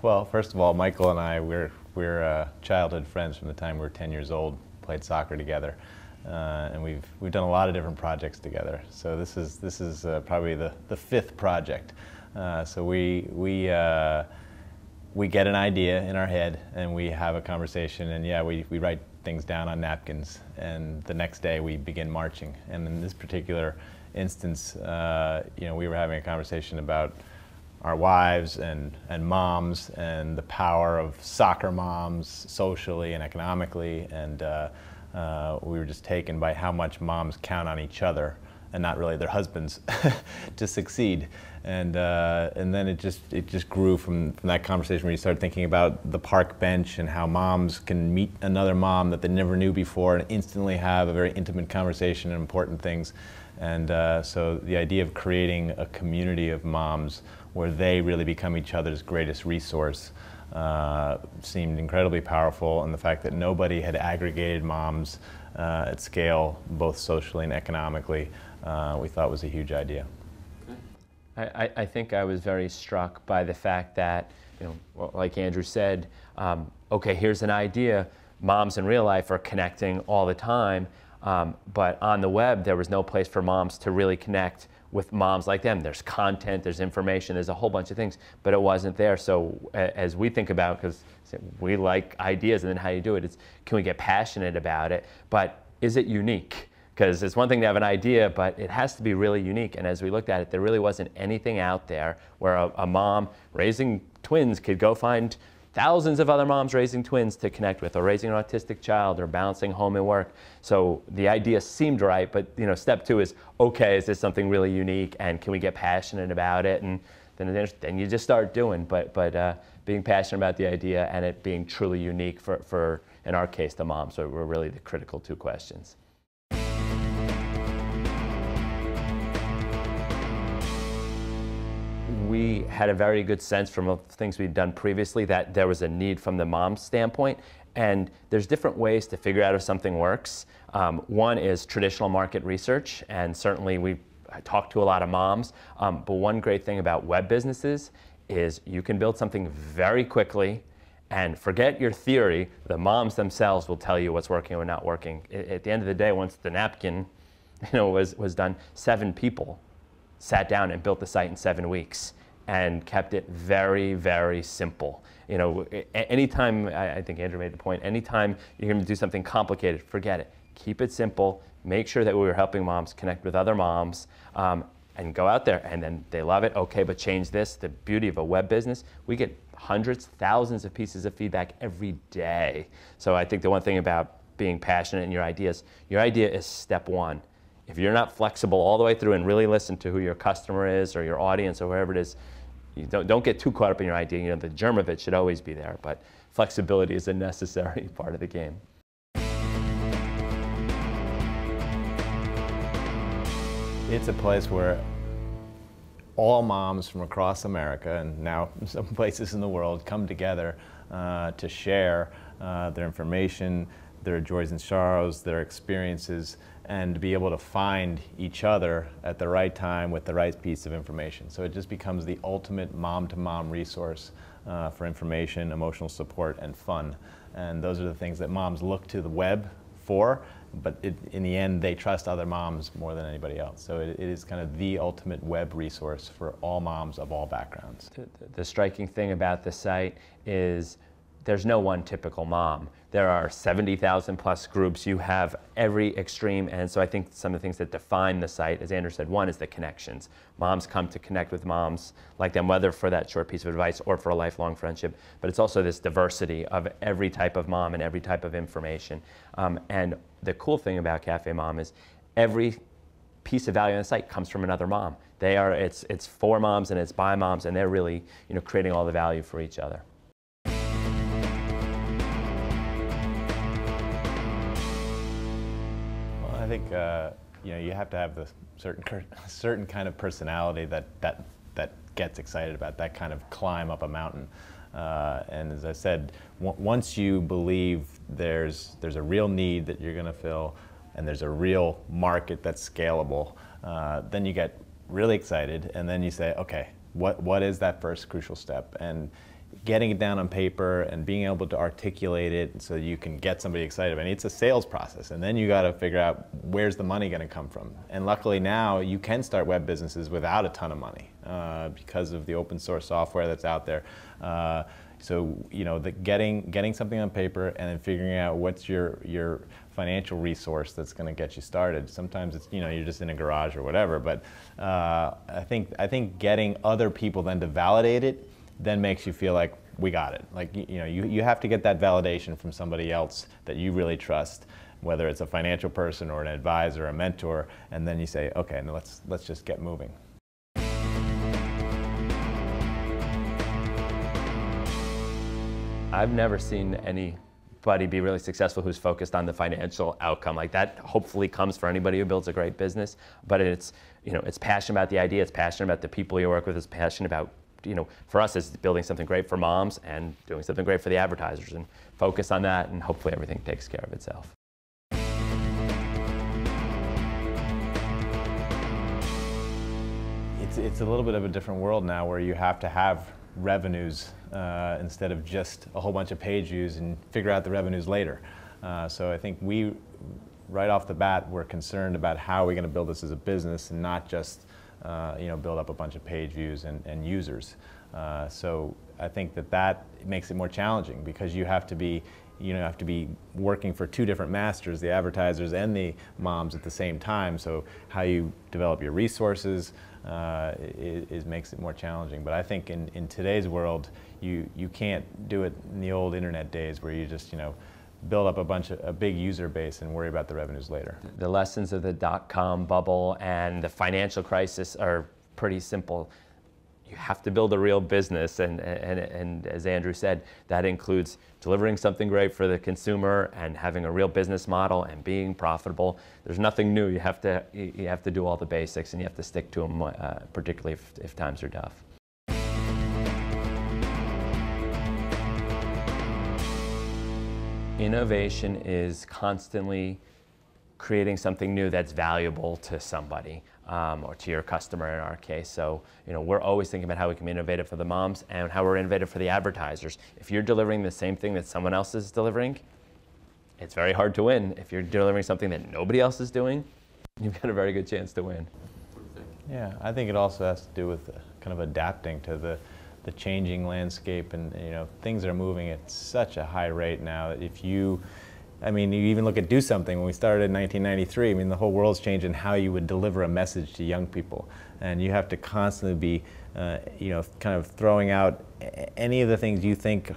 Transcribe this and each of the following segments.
Well, first of all, Michael and I, we're childhood friends from the time we were 10 years old, played soccer together, and we've done a lot of different projects together. So this is probably the fifth project. So we get an idea in our head, and we have a conversation, and yeah, we write things down on napkins, and the next day we begin marching. And in this particular instance, you know, we were having a conversation about our wives and moms and the power of soccer moms socially and economically, and we were just taken by how much moms count on each other and not really their husbands to succeed. And then it just grew from that conversation where you started thinking about the park bench and how moms can meet another mom that they never knew before and instantly have a very intimate conversation on important things. And so the idea of creating a community of moms where they really become each other's greatest resource seemed incredibly powerful, and the fact that nobody had aggregated moms at scale, both socially and economically, we thought was a huge idea. I think I was very struck by the fact that, you know, like Andrew said, okay, here's an idea. Moms in real life are connecting all the time, but on the web, there was no place for moms to really connect with moms like them. There's content, there's information, there's a whole bunch of things, but it wasn't there. So as we think about, because we like ideas and then how you do it, it's can we get passionate about it, but is it unique? Because it's one thing to have an idea, but it has to be really unique. And as we looked at it, there really wasn't anything out there where a mom raising twins could go find thousands of other moms raising twins to connect with, or raising an autistic child, or balancing home and work. So the idea seemed right, but you know, step two is, okay, is this something really unique, and can we get passionate about it? And then you just start doing. But being passionate about the idea and it being truly unique for in our case, the moms, so were really the critical two questions. We had a very good sense from things we'd done previously that there was a need from the mom standpoint, and there's different ways to figure out if something works. One is traditional market research, and certainly we talked to a lot of moms, but one great thing about web businesses is you can build something very quickly and forget your theory. The moms themselves will tell you what's working or not working. At the end of the day, once the napkin was done, 7 people sat down and built the site in 7 weeks and kept it very, very simple. You know, anytime, I think Andrew made the point, anytime you're going to do something complicated, forget it. Keep it simple. Make sure that we were helping moms connect with other moms, and go out there, and then they love it. Okay, but change this. The beauty of a web business, we get hundreds, thousands of pieces of feedback every day. So I think the one thing about being passionate in your idea is step one. If you're not flexible all the way through and really listen to who your customer is or your audience or wherever it is, you don't get too caught up in your idea. You know, the germ of it should always be there, but flexibility is a necessary part of the game. It's a place where all moms from across America, and now some places in the world, come together to share their information, their joys and sorrows, their experiences, and to be able to find each other at the right time with the right piece of information. So it just becomes the ultimate mom-to-mom resource for information, emotional support, and fun. And those are the things that moms look to the web for, but in the end, they trust other moms more than anybody else. So it is kind of the ultimate web resource for all moms of all backgrounds. The striking thing about the site is there's no one typical mom. There are 70,000 plus groups. You have every extreme, and so I think some of the things that define the site, as Andrew said, one is the connections. Moms come to connect with moms like them, whether for that short piece of advice or for a lifelong friendship, but it's also this diversity of every type of mom and every type of information. And the cool thing about CafeMom is every piece of value on the site comes from another mom. It's for moms and it's by moms, and they're really creating all the value for each other. I think you have to have the certain kind of personality that gets excited about that kind of climb up a mountain. And as I said, once you believe there's a real need that you're going to fill, and there's a real market that's scalable, then you get really excited, and then you say, okay, what is that first crucial step? And getting it down on paper and being able to articulate it so you can get somebody excited. I mean, it's a sales process, and then you got to figure out where's the money going to come from. And luckily now you can start web businesses without a ton of money because of the open source software that's out there. So getting something on paper and then figuring out what's your financial resource that's going to get you started. Sometimes it's you're just in a garage or whatever, but I think getting other people then to validate it then makes you feel like we got it. Like you have to get that validation from somebody else that you really trust, whether it's a financial person or an advisor or a mentor, and then you say, okay, now let's just get moving. I've never seen anybody be really successful who's focused on the financial outcome. Like that hopefully comes for anybody who builds a great business, but it's passionate about the idea, it's passionate about the people you work with, it's passionate about, for us it's building something great for moms and doing something great for the advertisers, and focus on that, and hopefully everything takes care of itself. It's a little bit of a different world now where you have to have revenues instead of just a whole bunch of page views and figure out the revenues later. So I think we, right off the bat, we're concerned about how we're going to build this as a business and not just build up a bunch of page views and users. So I think that makes it more challenging because you have to be working for two different masters, the advertisers and the moms at the same time. So how you develop your resources makes it more challenging. But I think in today's world, you can't do it in the old internet days where you just build up a big user base and worry about the revenues later. The lessons of the dot-com bubble and the financial crisis are pretty simple. You have to build a real business, and as Andrew said, that includes delivering something great for the consumer and having a real business model and being profitable. There's nothing new. You have to do all the basics, and you have to stick to them, particularly if times are tough. Innovation is constantly creating something new that's valuable to somebody, or to your customer in our case. So, we're always thinking about how we can be innovative for the moms and how we're innovative for the advertisers. If you're delivering the same thing that someone else is delivering, it's very hard to win. If you're delivering something that nobody else is doing, you've got a very good chance to win. Yeah, I think it also has to do with kind of adapting to the changing landscape, and things are moving at such a high rate now that you even look at Do Something. When we started in 1993, the whole world's changed in how you would deliver a message to young people. And you have to constantly be, kind of throwing out any of the things you think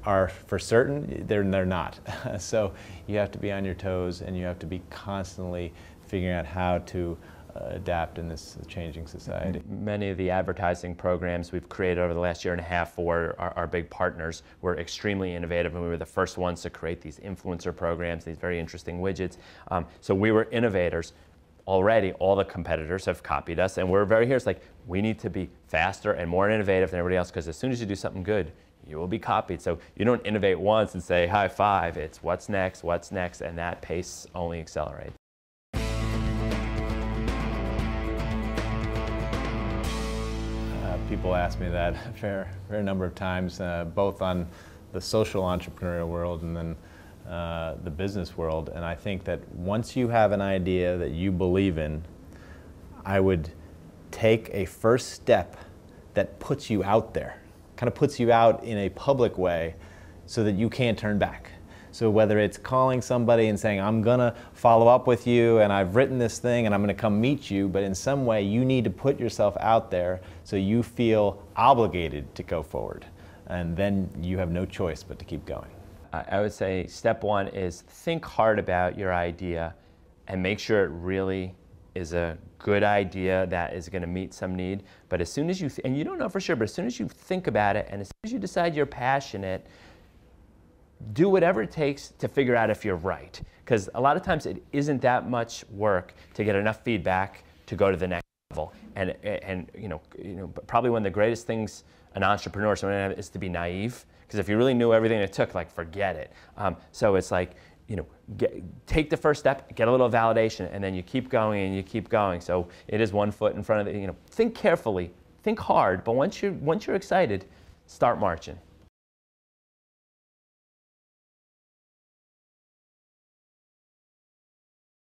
are for certain, they're not. So you have to be on your toes, and you have to be constantly figuring out how to adapt in this changing society. Many of the advertising programs we've created over the last year and a half for our big partners were extremely innovative, and we were the first ones to create these influencer programs, these very interesting widgets. So we were innovators. Already all the competitors have copied us, and we're very here. It's like we need to be faster and more innovative than everybody else, because as soon as you do something good, you will be copied. So you don't innovate once and say high five. It's what's next, and that pace only accelerates. People ask me that a fair number of times, both on the social entrepreneurial world and then the business world. And I think that once you have an idea that you believe in, I would take a first step that puts you out there, kind of puts you out in a public way so that you can't turn back. So whether it's calling somebody and saying, I'm gonna follow up with you and I've written this thing and I'm gonna come meet you, but in some way you need to put yourself out there so you feel obligated to go forward. And then you have no choice but to keep going. I would say step one is think hard about your idea and make sure it really is a good idea that is going to meet some need. But as soon as you, and you don't know for sure, but as soon as you think about it and as soon as you decide you're passionate, do whatever it takes to figure out if you're right. Because a lot of times it isn't that much work to get enough feedback to go to the next level. And probably one of the greatest things an entrepreneur is to be naive. Because if you really knew everything it took, like, forget it. So it's like, take the first step, get a little validation, and then you keep going and you keep going. So it is one foot in front of the, think carefully, think hard, but once you're excited, start marching.